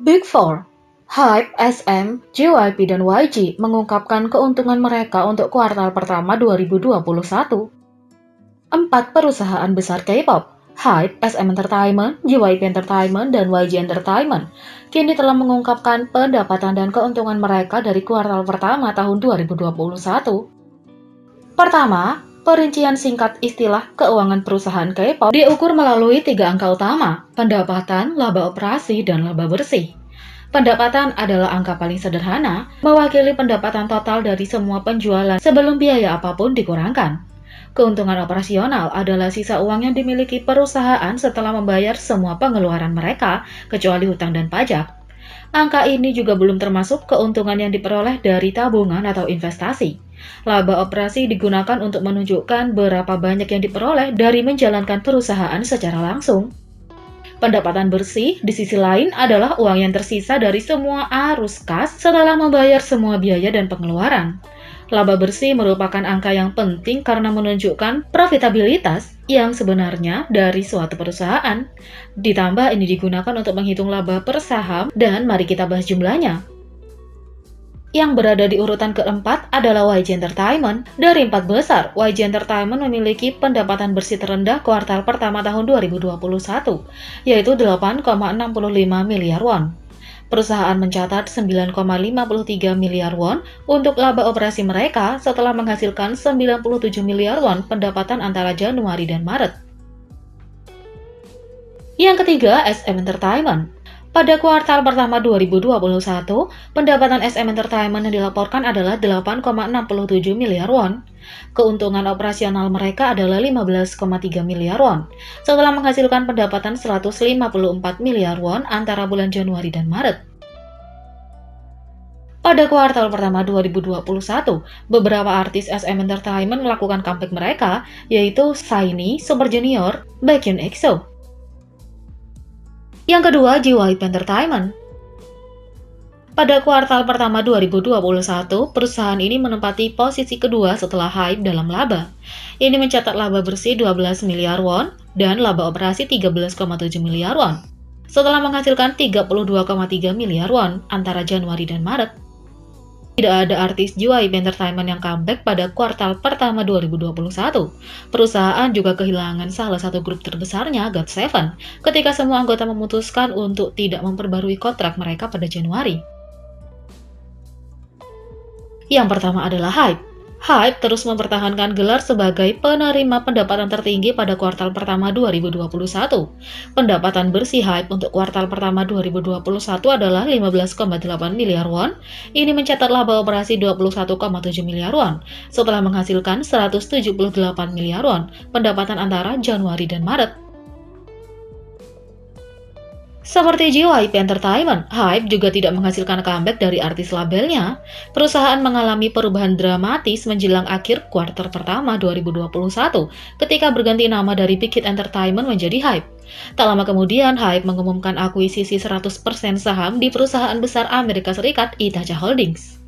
Big Four, HYBE, SM, JYP, dan YG mengungkapkan keuntungan mereka untuk kuartal pertama 2021. Empat perusahaan besar K-pop, HYBE, SM Entertainment, JYP Entertainment, dan YG Entertainment, kini telah mengungkapkan pendapatan dan keuntungan mereka dari kuartal pertama tahun 2021. Pertama, perincian singkat istilah keuangan perusahaan K-pop diukur melalui tiga angka utama, pendapatan, laba operasi, dan laba bersih. Pendapatan adalah angka paling sederhana, mewakili pendapatan total dari semua penjualan sebelum biaya apapun dikurangkan. Keuntungan operasional adalah sisa uang yang dimiliki perusahaan setelah membayar semua pengeluaran mereka, kecuali hutang dan pajak. Angka ini juga belum termasuk keuntungan yang diperoleh dari tabungan atau investasi. Laba operasi digunakan untuk menunjukkan berapa banyak yang diperoleh dari menjalankan perusahaan secara langsung. Pendapatan bersih, di sisi lain, adalah uang yang tersisa dari semua arus kas setelah membayar semua biaya dan pengeluaran. Laba bersih merupakan angka yang penting karena menunjukkan profitabilitas yang sebenarnya dari suatu perusahaan. Ditambah ini digunakan untuk menghitung laba per saham, dan mari kita bahas jumlahnya. Yang berada di urutan keempat adalah YG Entertainment. Dari empat besar, YG Entertainment memiliki pendapatan bersih terendah kuartal pertama tahun 2021, yaitu 8,65 miliar won. Perusahaan mencatat 9,53 miliar won untuk laba operasi mereka setelah menghasilkan 97 miliar won pendapatan antara Januari dan Maret. Yang ketiga, SM Entertainment. Pada kuartal pertama 2021, pendapatan SM Entertainment yang dilaporkan adalah 8,67 miliar won. Keuntungan operasional mereka adalah 15,3 miliar won, setelah menghasilkan pendapatan 154 miliar won antara bulan Januari dan Maret. Pada kuartal pertama 2021, beberapa artis SM Entertainment melakukan comeback mereka, yaitu SHINee, Super Junior, Baekhyun EXO. Yang kedua, JYP Entertainment. Pada kuartal pertama 2021, perusahaan ini menempati posisi kedua setelah HYBE dalam laba. Ini mencatat laba bersih 12 miliar won dan laba operasi 13,7 miliar won, setelah menghasilkan 32,3 miliar won antara Januari dan Maret. Tidak ada artis JYP Entertainment yang comeback pada kuartal pertama 2021. Perusahaan juga kehilangan salah satu grup terbesarnya, GOT7, ketika semua anggota memutuskan untuk tidak memperbarui kontrak mereka pada Januari. Yang pertama adalah HYBE. HYBE terus mempertahankan gelar sebagai penerima pendapatan tertinggi pada kuartal pertama 2021. Pendapatan bersih HYBE untuk kuartal pertama 2021 adalah 15,8 miliar won. Ini mencatat laba operasi 21,7 miliar won, setelah menghasilkan 178 miliar won pendapatan antara Januari dan Maret. Seperti JYP Entertainment, HYBE juga tidak menghasilkan comeback dari artis labelnya. Perusahaan mengalami perubahan dramatis menjelang akhir kuartal pertama 2021 ketika berganti nama dari Big Hit Entertainment menjadi HYBE. Tak lama kemudian, HYBE mengumumkan akuisisi 100% saham di perusahaan besar Amerika Serikat, Itachi Holdings.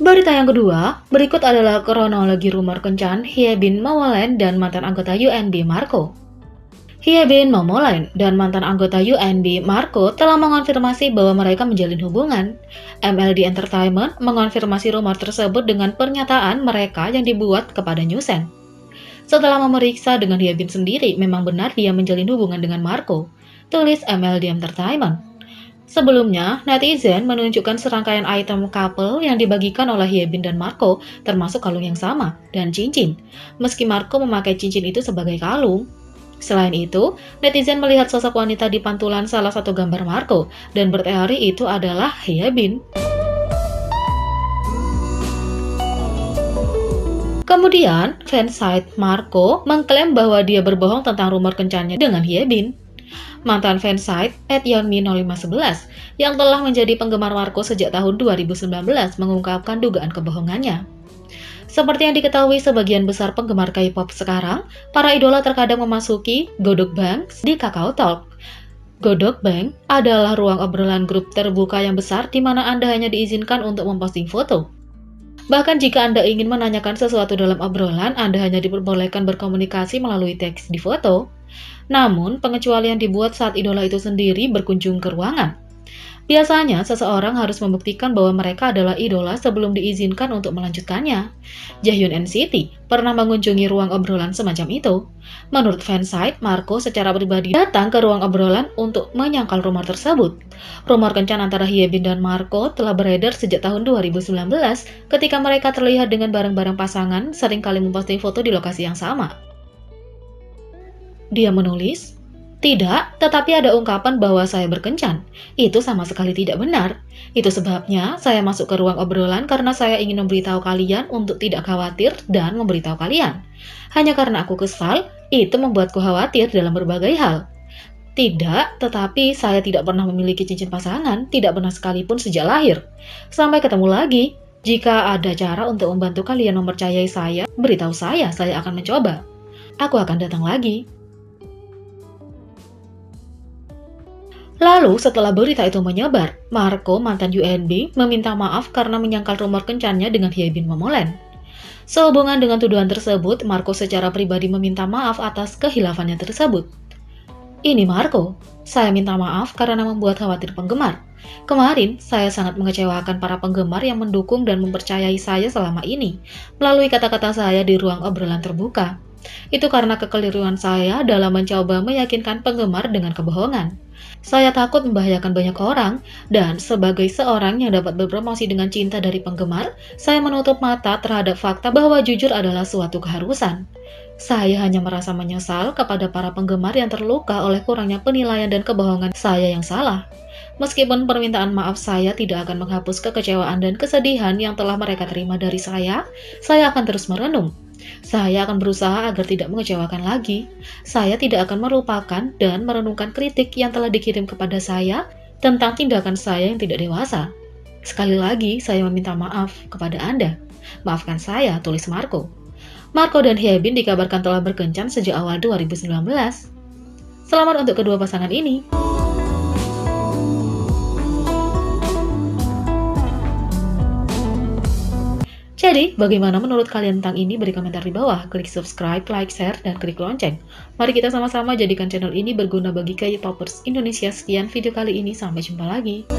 Berita yang kedua, berikut adalah kronologi rumor kencan Hyebin Momoland dan mantan anggota UNB Marco. Hyebin Momoland dan mantan anggota UNB Marco telah mengonfirmasi bahwa mereka menjalin hubungan. MLD Entertainment mengonfirmasi rumor tersebut dengan pernyataan mereka yang dibuat kepada Newsen. Setelah memeriksa dengan Hyebin sendiri, memang benar dia menjalin hubungan dengan Marco, tulis MLD Entertainment. Sebelumnya, netizen menunjukkan serangkaian item couple yang dibagikan oleh Hyebin dan Marco, termasuk kalung yang sama, dan cincin, meski Marco memakai cincin itu sebagai kalung. Selain itu, netizen melihat sosok wanita di pantulan salah satu gambar Marco, dan berteori itu adalah Hyebin. Kemudian, fansite Marco mengklaim bahwa dia berbohong tentang rumor kencannya dengan Hyebin. Mantan fansite @yeonmi0511 yang telah menjadi penggemar Marco sejak tahun 2019 mengungkapkan dugaan kebohongannya. Seperti yang diketahui sebagian besar penggemar K-pop sekarang, para idola terkadang memasuki Godok Bank di Kakao Talk. Godok Bank adalah ruang obrolan grup terbuka yang besar di mana Anda hanya diizinkan untuk memposting foto. Bahkan jika Anda ingin menanyakan sesuatu dalam obrolan, Anda hanya diperbolehkan berkomunikasi melalui teks di foto. Namun, pengecualian dibuat saat idola itu sendiri berkunjung ke ruangan. Biasanya, seseorang harus membuktikan bahwa mereka adalah idola sebelum diizinkan untuk melanjutkannya. Jaehyun NCT pernah mengunjungi ruang obrolan semacam itu. Menurut fansite, Marco secara pribadi datang ke ruang obrolan untuk menyangkal rumor tersebut. Rumor kencan antara Hyebin dan Marco telah beredar sejak tahun 2019 ketika mereka terlihat dengan bareng-bareng pasangan seringkali memposting foto di lokasi yang sama. Dia menulis, "Tidak, tetapi ada ungkapan bahwa saya berkencan. Itu sama sekali tidak benar. Itu sebabnya saya masuk ke ruang obrolan karena saya ingin memberitahu kalian untuk tidak khawatir dan memberitahu kalian. Hanya karena aku kesal, itu membuatku khawatir dalam berbagai hal. Tidak, tetapi saya tidak pernah memiliki cincin pasangan, tidak pernah sekalipun sejak lahir. Sampai ketemu lagi. Jika ada cara untuk membantu kalian mempercayai saya, beritahu saya akan mencoba. Aku akan datang lagi." Lalu setelah berita itu menyebar, Marco, mantan UNB, meminta maaf karena menyangkal rumor kencannya dengan Hyebin Momoland. Sehubungan dengan tuduhan tersebut, Marco secara pribadi meminta maaf atas kehilafannya tersebut. "Ini Marco, saya minta maaf karena membuat khawatir penggemar. Kemarin, saya sangat mengecewakan para penggemar yang mendukung dan mempercayai saya selama ini, melalui kata-kata saya di ruang obrolan terbuka. Itu karena kekeliruan saya dalam mencoba meyakinkan penggemar dengan kebohongan. Saya takut membahayakan banyak orang, dan sebagai seorang yang dapat berpromosi dengan cinta dari penggemar, saya menutup mata terhadap fakta bahwa jujur adalah suatu keharusan. Saya hanya merasa menyesal kepada para penggemar yang terluka oleh kurangnya penilaian dan kebohongan saya yang salah. Meskipun permintaan maaf saya tidak akan menghapus kekecewaan dan kesedihan yang telah mereka terima dari saya akan terus merenung. Saya akan berusaha agar tidak mengecewakan lagi. Saya tidak akan melupakan dan merenungkan kritik yang telah dikirim kepada saya tentang tindakan saya yang tidak dewasa. Sekali lagi, saya meminta maaf kepada Anda. Maafkan saya," tulis Marco. Marco dan Hyebin dikabarkan telah berkencan sejak awal 2019. Selamat untuk kedua pasangan ini. Jadi, bagaimana menurut kalian tentang ini? Beri komentar di bawah. Klik subscribe, like, share, dan klik lonceng. Mari kita sama-sama jadikan channel ini berguna bagi K-popers Indonesia. Sekian video kali ini, sampai jumpa lagi.